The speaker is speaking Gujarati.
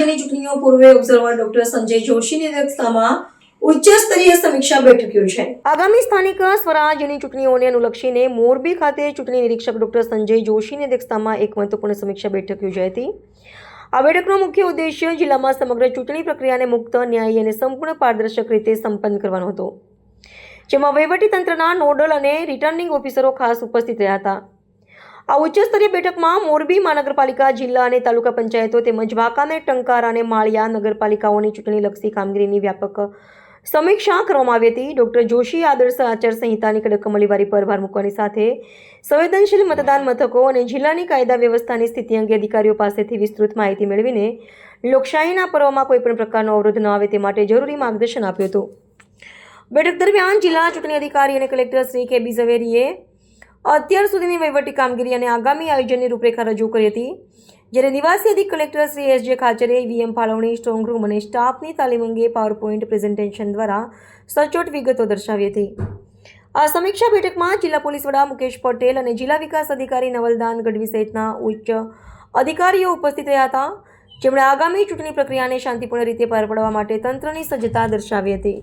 રાજ્યની ચૂંટણીઓ પૂર્વે ઓબ્ઝર્વર ડોક્ટર સંજય જોશીની અધ્યક્ષતામાં ઉચ્ચ સ્તરીય સમીક્ષા બેઠક યોજાઈ। આગામી સ્થાનિક સ્વરાજ્યની ચૂંટણીઓને અનુલક્ષીને મોરબી ખાતે ચૂંટણી નિરીક્ષક ડોક્ટર સંજય જોશીની અધ્યક્ષતામાં એક મહત્વપૂર્ણ સમીક્ષા બેઠક યોજાઈ હતી। આ બેઠકનો મુખ્ય ઉદ્દેશ્ય જિલ્લામાં સમગ્ર ચૂંટણી પ્રક્રિયાને મુક્ત, ન્યાયી અને સંપૂર્ણ પારદર્શક રીતે સંપન્ન કરવાનો હતો, જેમાં વહીવટીતંત્રના નોડલ અને રિટર્નિંગ ઓફિસરો ખાસ ઉપસ્થિત રહ્યા હતા। આ ઉચ્ચ સ્તરીય બેઠકમાં મોરબી મહાનગરપાલિકા, જિલ્લા અને તાલુકા પંચાયતો તેમજ વાંકાનેર, ટંકાર અને માળિયા નગરપાલિકાઓની ચૂંટણીલક્ષી કામગીરીની વ્યાપક સમીક્ષા કરવામાં આવી હતી। ડોક્ટર જોશી આદર્શ આચાર સંહિતાની કડક અમલીવારી પર ભાર મૂકવાની સાથે સંવેદનશીલ મતદાન મથકો અને જિલ્લાની કાયદા વ્યવસ્થાની સ્થિતિ અંગે અધિકારીઓ પાસેથી વિસ્તૃત માહિતી મેળવીને લોકશાહીના પર્વમાં કોઈપણ પ્રકારનો અવરોધ ન આવે તે માટે જરૂરી માર્ગદર્શન આપ્યું હતું। બેઠક દરમિયાન જિલ્લા ચૂંટણી અધિકારી અને કલેક્ટર શ્રી કે.બી. ઝવેરીએ અત્યાર સુધીની વહીવટી કામગીરી અને આગામી આયોજનની રૂપરેખા રજૂ કરી હતી, જ્યારે નિવાસી અધિક કલેક્ટર શ્રી એસ.જે. ખાચરે ઈવીએમ ફાળવણી, સ્ટ્રોંગ રૂમ અને સ્ટાફની તાલીમ અંગે પાવરપોઈન્ટ પ્રેઝન્ટેશન દ્વારા સચોટ વિગતો દર્શાવી હતી। આ સમીક્ષા બેઠકમાં જિલ્લા પોલીસ વડા મુકેશ પટેલ અને જિલ્લા વિકાસ અધિકારી નવલદાન ગઢવી સહિતના ઉચ્ચ અધિકારીઓ ઉપસ્થિત રહ્યા હતા, જેમણે આગામી ચૂંટણી પ્રક્રિયાને શાંતિપૂર્ણ રીતે પાર પાડવા માટે તંત્રની સજ્જતા દર્શાવી હતી।